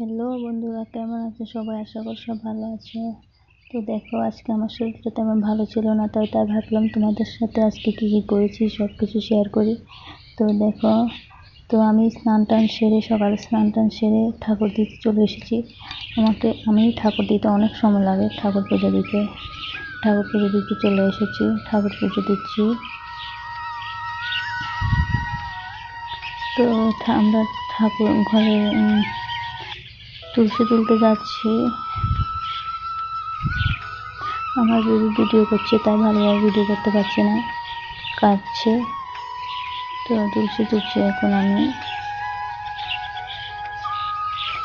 Hello বন্ধুরা, কেমন আছো সবাই? আশা করি সব ভালো আছো। তো দেখো, আজকে আমার শরীরটা তেমন ভালো ছিল না, তাই ভাবলাম তোমাদের সাথে আজকে কী কী করেছি সব কিছু শেয়ার করি। তো দেখো, তো আমি সকালে স্নান টান সেরে ঠাকুর দিতে চলে এসেছি। আমি ঠাকুর দিতে অনেক সময় লাগে, ঠাকুর পুজো দিতে চলে এসেছি। ঠাকুর পুজো দিচ্ছি। তো আমরা ঠাকুর ঘরে তুলসী তুলতে যাচ্ছি। আমার ভিডিও করছি, তাই ভালোভাবে ভিডিও করতে পারছি না, কাঁদছে। তো তুলসী তুলছি এখন আমি।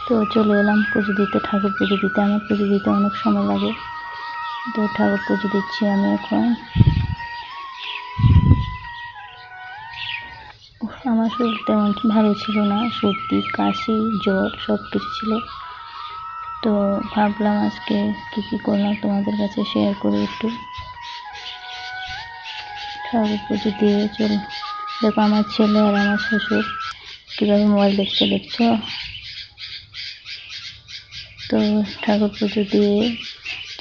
তো চলে এলাম পুজো দিতে, ঠাকুর পুজো দিতে। আমার পুজো দিতে অনেক সময় লাগে, তো ঠাকুর পুজো দিচ্ছি আমি এখন। আমার শরীর তেমন ভালো ছিল না, সর্দি কাশি জ্বর সব কিছু ছিল। তো ভাবলাম আজকে কী কী করলাম তোমাদের কাছে শেয়ার করি একটু। ঠাকুর পুজো দিয়ে দেখো আমার ছেলে আর আমার শ্বশুর কীভাবে মোবাইল দেখছো। তো ঠাকুর পুজো দিয়ে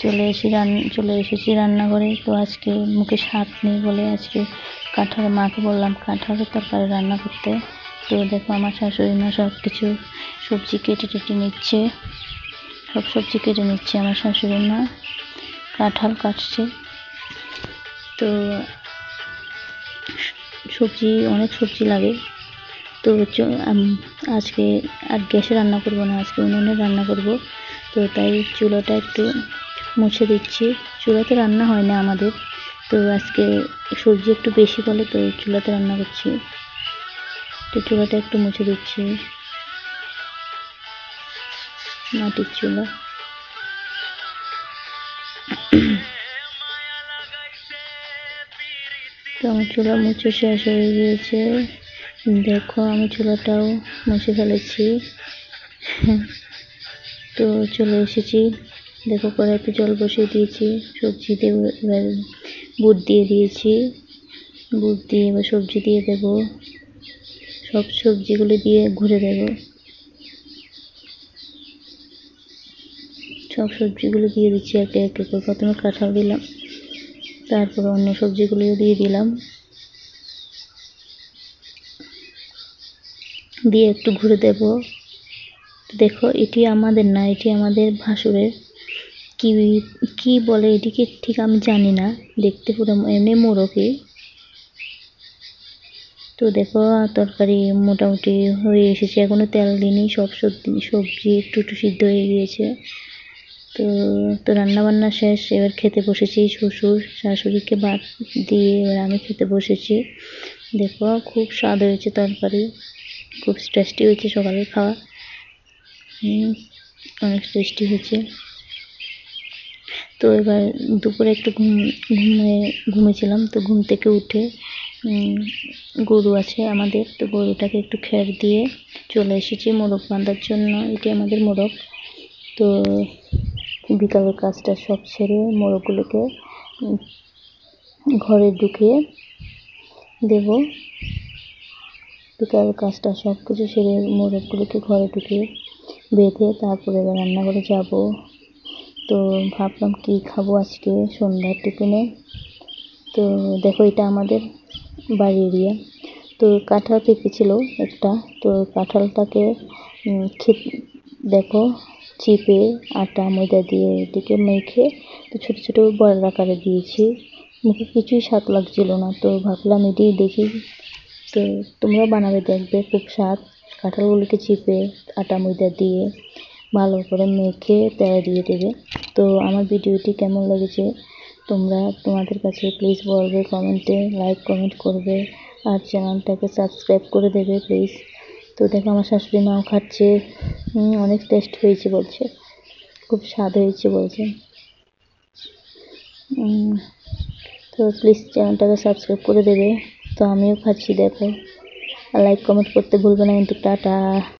চলে এসেছি রান্নাঘরে। তো আজকে মুখে স্বাদ নেই বলে আজকে মাকে বললাম কাঁঠালের তরকারি রান্না করতে। তো দেখো আমার শাশুড়ি মা সব কিছু সবজি কেটে নিচ্ছে, সব সবজি কেটে নিচ্ছে আমার শাশুড়ি মা। কাঁঠাল কাটছে। তো অনেক সবজি লাগে। তো আজকে আর গ্যাসে রান্না করব না, আজকে উনুনে রান্না করব। তো তাই চুলাটা একটু মুছে দিচ্ছি। চুলাতে রান্না হয় না আমাদের, তো আজকে সবজি একটু বেশি বলে তো চুলাতে রান্না করছি। তো চুলাটা একটু মুছে দিচ্ছি, মাটির চুলা। তো আমার চুলা মুছে শেষ হয়ে গিয়েছে। দেখো আমি চুলাটাও মুছে ফেলেছি। তো চলে এসেছি। দেখো কড়াইতে জল বসিয়ে দিয়েছি, সবজি দেবো। এবার বুট দিয়ে দিয়েছি, বুট দিয়ে এবার সবজি দিয়ে দেবো। সব সবজিগুলো দিয়ে ঘুরে দেবো। সব সবজিগুলো দিয়ে দিচ্ছি একে একে করে। প্রথমে কাঁঠাল দিলাম, তারপরে অন্য সবজিগুলিও দিয়ে দিলাম, দিয়ে একটু ঘুরে দেব। দেখো এটি আমাদের না, এটি আমাদের ভাসুরের। কি বলে এটিকে ঠিক আমি জানি না, দেখতে পুরো এমনি মোরগই। তো দেখো তরকারি মোটামুটি হয়ে এসেছে, এখনো তেল দিইনি। সব সবজি একটু সিদ্ধ হয়ে গিয়েছে। তো রান্নাবান্না শেষ, এবার খেতে বসেছি। শ্বশুর শাশুড়িকে ভাত দিয়ে এবার আমি খেতে বসেছি। দেখো খুব স্বাদ হয়েছে তরকারি, খুব টেস্টি হয়েছে সকালের খাওয়া। অনেক টেস্টি হয়েছে। তো এবার দুপুরে একটু ঘুমিয়েছিলাম। তো ঘুম থেকে উঠে গরু আছে আমাদের, তো গরুটাকে একটু খের দিয়ে চলে এসেছি মোরগ বাঁধার জন্য। এটি আমাদের মোরগ। তো বিকালের কাজটা সব ছেড়ে মোরগগুলোকে ঘরে ঢুকিয়ে দেব। বিকালের কাজটা সব কিছু সেরে মোরগগুলোকে ঘরে ঢুকিয়ে বেঁধে তারপরে এবার রান্নাঘরে যাব। তো ভাবলাম কি খাবো আজকে সন্ধ্যার টিফিনে। তো দেখো এটা আমাদের বাড়ি এরিয়া। তো কাঁঠাল পেকেছিল একটা, তো কাঁঠালটাকে দেখো চিপে আটা ময়দা দিয়ে এটিকে মেখে তো ছোটো ছোটো বড় আকারে দিয়েছি। মুখে কিছুই স্বাদ লাগছিল না, তো ভাবলাম এটি দেখি। তো তোমরাও বানাবে, দেখবে খুব স্বাদ। কাঁঠালগুলিকে চিপে আটা ময়দা দিয়ে ভালো করে মেখে তেল দিয়ে দেবে। তো আমার ভিডিওটি কেমন লেগেছে তোমাদের কাছে প্লিজ বলবে, কমেন্টে কমেন্ট করবে, আর চ্যানেলটাকে সাবস্ক্রাইব করে দেবে প্লিজ। তো দেখো আমার শাশুড়ি মাও খাচ্ছে, অনেক টেস্ট হয়েছে বলছে, খুব স্বাদ হয়েছে বলছে। তো প্লিজ চ্যানেলটাকে সাবস্ক্রাইব করে দেবে। তো আমিও খাচ্ছি দেখো, আর কমেন্ট করতে ভুলবে না কিন্তু। টাটা।